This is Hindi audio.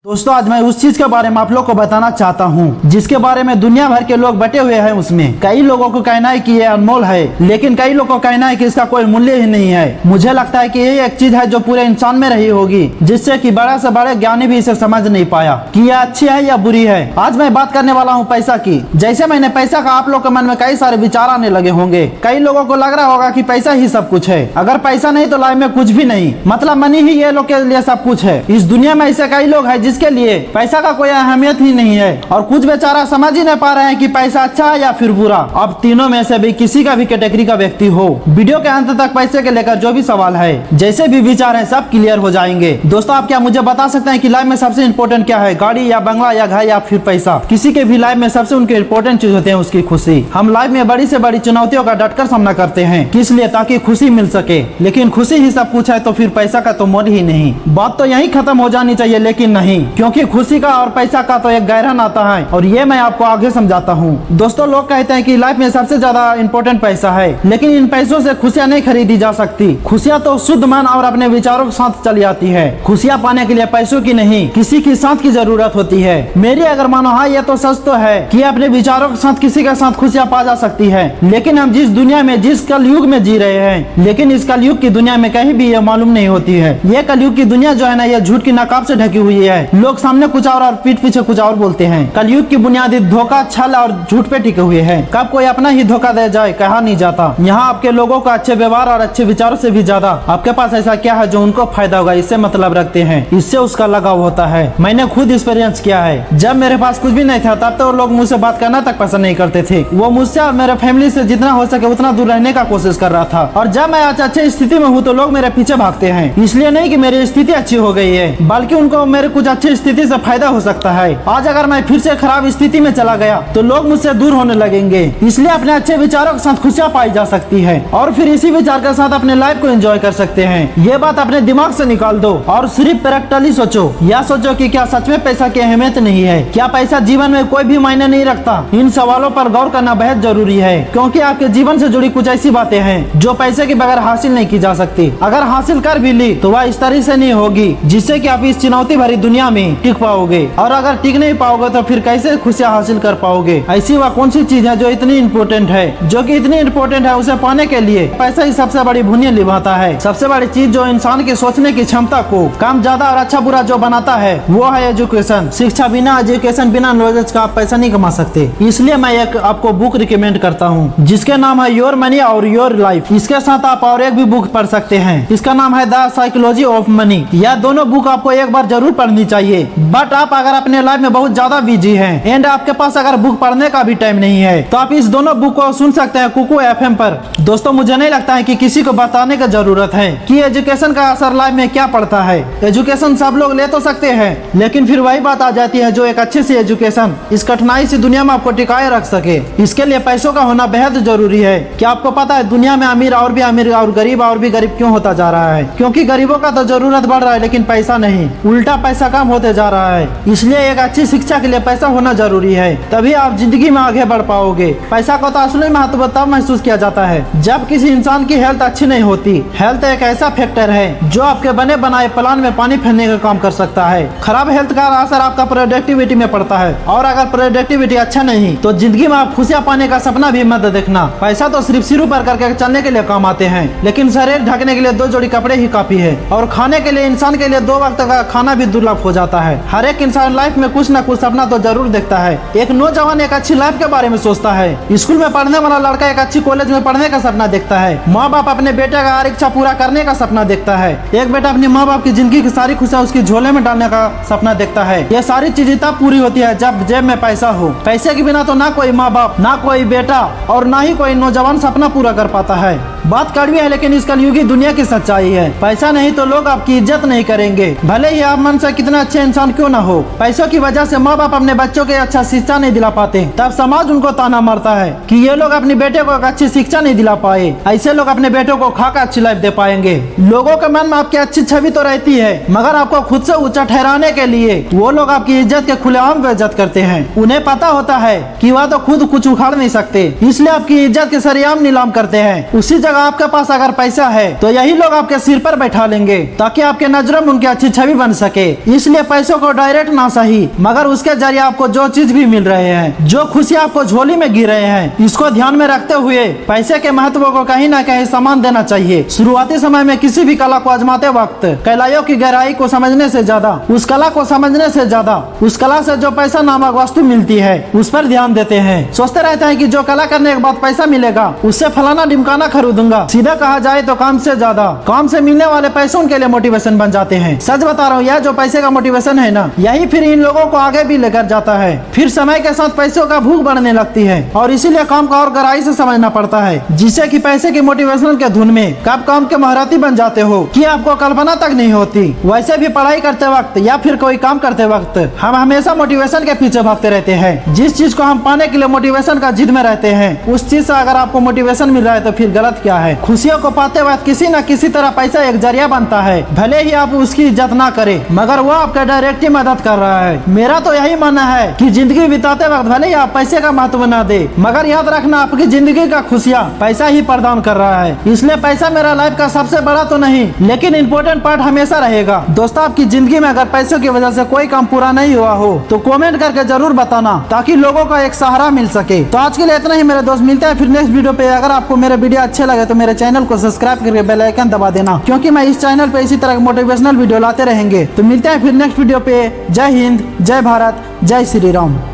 दोस्तों आज मैं उस चीज के बारे में आप लोग को बताना चाहता हूँ जिसके बारे में दुनिया भर के लोग बटे हुए हैं। उसमें कई लोगों को कहना है कि ये अनमोल है, लेकिन कई लोगों को कहना है कि इसका कोई मूल्य ही नहीं है। मुझे लगता है कि ये एक चीज है जो पूरे इंसान में रही होगी, जिससे कि बड़ा से बड़े ज्ञानी भी इसे समझ नहीं पाया कि यह अच्छी है या बुरी है। आज मैं बात करने वाला हूँ पैसा की। जैसे मैंने पैसा का, आप लोग के मन में कई सारे विचार आने लगे होंगे। कई लोगों को लग रहा होगा कि पैसा ही सब कुछ है। अगर पैसा नहीं तो लाइफ में कुछ भी नहीं, मतलब मनी ही ये लोग के लिए सब कुछ है। इस दुनिया में ऐसे कई लोग हैं जिसके लिए पैसा का कोई अहमियत ही नहीं है, और कुछ बेचारा समझ ही नहीं पा रहे हैं कि पैसा अच्छा है या फिर बुरा। अब तीनों में से भी किसी का भी कैटेगरी का व्यक्ति हो, वीडियो के अंत तक पैसे के लेकर जो भी सवाल है, जैसे भी विचार है, सब क्लियर हो जाएंगे। दोस्तों आप क्या मुझे बता सकते हैं कि लाइफ में सबसे इम्पोर्टेंट क्या है? गाड़ी या बंगला या घर या फिर पैसा? किसी के भी लाइफ में सबसे उनके इम्पोर्टेंट चीज होते हैं उसकी खुशी। हम लाइफ में बड़ी से बड़ी चुनौतियों का डटकर सामना करते हैं, किस लिए? ताकि खुशी मिल सके। लेकिन खुशी ही सब कुछ है तो फिर पैसा का तो मोल ही नहीं। बात तो यही खत्म हो जानी चाहिए, लेकिन नहीं, क्योंकि खुशी का और पैसा का तो एक गहरा नाता है, और ये मैं आपको आगे समझाता हूँ। दोस्तों लोग कहते हैं कि लाइफ में सबसे ज्यादा इम्पोर्टेंट पैसा है, लेकिन इन पैसों से खुशियाँ नहीं खरीदी जा सकती। खुशियाँ तो शुद्ध मन और अपने विचारों के साथ चली आती है। खुशियाँ पाने के लिए पैसों की नहीं, किसी की साथ की जरूरत होती है। मेरी अगर मानो हाँ, ये तो सच तो है कि अपने विचारों के साथ किसी के साथ खुशियाँ पा जा सकती है। लेकिन हम जिस दुनिया में, जिस कलयुग में जी रहे हैं, लेकिन इस कलयुग की दुनिया में कहीं भी ये मालूम नहीं होती है। ये कलयुग की दुनिया जो है ना, ये झूठ की नकाब से ढकी हुई है। लोग सामने कुछ और पीठ पीछे कुछ और बोलते हैं। कलयुग की बुनियादी धोखा, छल और झूठ पे टिके हुए हैं। कब कोई अपना ही धोखा दे जाए कहा नहीं जाता। यहाँ आपके लोगों का अच्छे व्यवहार और अच्छे विचारों से भी ज्यादा आपके पास ऐसा क्या है जो उनको फायदा होगा, इससे मतलब रखते हैं, इससे उसका लगाव होता है। मैंने खुद एक्सपीरियंस किया है। जब मेरे पास कुछ भी नहीं था तब तो लोग मुझसे बात करना तक पसंद नहीं करते थे। वो मुझसे और मेरे फैमिली से जितना हो सके उतना दूर रहने का कोशिश कर रहा था। और जब मैं आज अच्छी स्थिति में हूँ तो लोग मेरे पीछे भागते हैं। इसलिए नहीं कि मेरी स्थिति अच्छी हो गई है, बल्कि उनको मेरे कुछ अच्छी स्थिति से फायदा हो सकता है। आज अगर मैं फिर से खराब स्थिति में चला गया तो लोग मुझसे दूर होने लगेंगे। इसलिए अपने अच्छे विचारों के साथ खुशियाँ पाई जा सकती है, और फिर इसी विचार के साथ अपने लाइफ को एंजॉय कर सकते हैं। ये बात अपने दिमाग से निकाल दो और सिर्फ प्रैक्टिकली सोचो। या सोचो कि क्या सच में पैसा की अहमियत नहीं है? क्या पैसा जीवन में कोई भी मायने नहीं रखता? इन सवालों पर गौर करना बेहद जरूरी है, क्योंकि आपके जीवन से जुड़ी कुछ ऐसी बातें हैं जो पैसे के बगैर हासिल नहीं की जा सकती। अगर हासिल कर भी ली तो वह इस तरह से नहीं होगी जिससे कि आप इस चुनौती भरी दुनिया में टिक पाओगे, और अगर टिक नहीं पाओगे तो फिर कैसे खुशियाँ हासिल कर पाओगे? ऐसी वह कौन सी चीज है जो इतनी इम्पोर्टेंट है, जो कि इतनी इम्पोर्टेंट है उसे पाने के लिए पैसा ही सबसे बड़ी भूमिका निभाता है। सबसे बड़ी चीज जो इंसान की सोचने की क्षमता को कम ज्यादा और अच्छा बुरा जो बनाता है वो है एजुकेशन। शिक्षा बिना, एजुकेशन बिना नॉलेज का आप पैसा नहीं कमा सकते। इसलिए मैं एक आपको बुक रिकमेंड करता हूँ जिसके नाम है योर मनी और योर लाइफ। इसके साथ आप और एक भी बुक पढ़ सकते हैं, इसका नाम है द साइकोलॉजी ऑफ मनी। यह दोनों बुक आपको एक बार जरूर पढ़नी चाहिए। बट आप अगर अपने लाइफ में बहुत ज्यादा बिजी हैं एंड आपके पास अगर बुक पढ़ने का भी टाइम नहीं है तो आप इस दोनों बुक को सुन सकते हैं कुकू FM पर। दोस्तों मुझे नहीं लगता है कि किसी को बताने की जरूरत है कि एजुकेशन का असर लाइफ में क्या पड़ता है। एजुकेशन सब लोग ले तो सकते हैं, लेकिन फिर वही बात आ जाती है जो एक अच्छी सी एजुकेशन इस कठिनाई सी दुनिया में आपको टिकाए रख सके। इसके लिए पैसों का होना बेहद जरूरी है। क्या आपको पता है दुनिया में अमीर और भी अमीर और गरीब और भी गरीब क्यों होता जा रहा है? क्योंकि गरीबों का तो जरूरत बढ़ रहा है लेकिन पैसा नहीं, उल्टा पैसा कम होते जा रहा है। इसलिए एक अच्छी शिक्षा के लिए पैसा होना जरूरी है, तभी आप जिंदगी में आगे बढ़ पाओगे। पैसा को तो असली महत्व तब महसूस किया जाता है जब किसी इंसान की हेल्थ अच्छी नहीं होती। हेल्थ एक ऐसा फैक्टर है जो आपके बने बनाए प्लान में पानी फेरने का काम कर सकता है। खराब हेल्थ का असर आपका प्रोडक्टिविटी में पड़ता है, और अगर प्रोडक्टिविटी अच्छा नहीं तो जिंदगी में आप खुशियाँ पाने का सपना भी मत देखना। पैसा तो सिर्फ सिर ऊपर करके चलने के लिए काम आते हैं, लेकिन शरीर ढकने के लिए 2 जोड़ी कपड़े ही काफी है। और खाने के लिए इंसान के लिए 2 वक्त का खाना भी दुर्लभ हो जाता है। हर एक इंसान लाइफ में कुछ न कुछ सपना तो जरूर देखता है। एक नौजवान एक अच्छी लाइफ के बारे में सोचता है। स्कूल में पढ़ने वाला लड़का एक अच्छी कॉलेज में पढ़ने का सपना देखता है। माँ बाप अपने बेटे का हर इच्छा पूरा करने का सपना देखता है। एक बेटा अपनी माँ बाप की जिंदगी की सारी खुशियाँ उसकी झोले में डालने का सपना देखता है। ये सारी चीजें तब पूरी होती है जब जेब में पैसा हो। पैसे के बिना तो ना कोई माँ बाप, ना कोई बेटा और ना ही कोई नौजवान सपना पूरा कर पाता है। बात कड़वी है लेकिन इस कलयुगी दुनिया की सच्चाई है। पैसा नहीं तो लोग आपकी इज्जत नहीं करेंगे, भले ही आप मन से कितना अच्छे इंसान क्यों ना हो। पैसों की वजह से माँ बाप अपने बच्चों के अच्छा शिक्षा नहीं दिला पाते, तब समाज उनको ताना मारता है कि ये लोग अपने बेटे को अच्छी शिक्षा नहीं दिला पाए। ऐसे लोग अपने बेटों को खाकर अच्छी लाइफ दे पाएंगे। लोगों के मन में आपकी अच्छी छवि तो रहती है, मगर आपको खुद से ऊंचा ठहराने के लिए वो लोग आपकी इज्जत के खुलेआम बेइज्जत करते हैं। उन्हें पता होता है कि वह तो खुद कुछ उखाड़ नहीं सकते, इसलिए आपकी इज्जत के सरेआम नीलाम करते हैं। उसी जगह आपके पास अगर पैसा है तो यही लोग आपके सिर पर बैठा लेंगे ताकि आपके नजरों में उनकी अच्छी छवि बन सके। इसलिए पैसों को डायरेक्ट ना सही मगर उसके जरिए आपको जो चीज भी मिल रहे हैं, जो खुशी आपको झोली में गिर रहे हैं, इसको ध्यान में रखते हुए पैसे के महत्व को कहीं ना कहीं सम्मान देना चाहिए। शुरुआती समय में किसी भी कला को आजमाते वक्त गहराइयों की गहराई को समझने से ज्यादा, उस कला को समझने से ज्यादा उस कला से जो पैसा नामक वस्तु मिलती है उस पर ध्यान देते हैं। सोचते रहते हैं कि जो कला करने के बाद पैसा मिलेगा उससे फलाना ढिमकाना खरीदूंगा। सीधा कहा जाए तो काम से ज्यादा काम से मिलने वाले पैसे उनके लिए मोटिवेशन बन जाते हैं। सच बता रहा हूँ, यह जो पैसे का मोटिवेशन है ना, यही फिर इन लोगों को आगे भी लेकर जाता है। फिर समय के साथ पैसों का भूख बढ़ने लगती है और इसीलिए काम को और गहराई से समझना पड़ता है, जिससे कि पैसे की मोटिवेशन के धुन में कब काम के महारथी बन जाते हो कि आपको कल्पना तक नहीं होती। वैसे भी पढ़ाई करते वक्त या फिर कोई काम करते वक्त हम हमेशा मोटिवेशन के पीछे भागते रहते हैं। जिस चीज को हम पाने के लिए मोटिवेशन का जिद में रहते हैं, उस चीज से अगर आपको मोटिवेशन मिल रहा है तो फिर गलत क्या है। खुशियों को पाते वक्त किसी न किसी तरह पैसा एक जरिया बनता है, भले ही आप उसकी इज्जत ना करें मगर वो आपका डायरेक्ट ही मदद कर रहा है। मेरा तो यही मानना है कि जिंदगी बिताते वक्त भले ही आप पैसे का महत्व ना दे मगर याद रखना आपकी जिंदगी का खुशियाँ पैसा ही प्रदान कर रहा है। इसलिए पैसा मेरा लाइफ का सबसे बड़ा तो नहीं लेकिन इम्पोर्टेंट पार्ट हमेशा रहेगा। दोस्तों, आपकी जिंदगी में अगर पैसों की वजह से कोई काम पूरा नहीं हुआ हो तो कमेंट करके जरूर बताना ताकि लोगों को एक सहारा मिल सके। तो आज के लिए इतना ही मेरे दोस्त, मिलते हैं फिर नेक्स्ट वीडियो पे। अगर आपको मेरे वीडियो अच्छे लगे तो मेरे चैनल को सब्सक्राइब करके बेल आइकन दबा देना, क्योंकि मैं इस चैनल पे इसी तरह मोटिवेशनल वीडियो लाते रहेंगे। तो मिलते हैं फिर नेक्स्ट वीडियो पे। जय हिंद, जय भारत, जय श्री राम।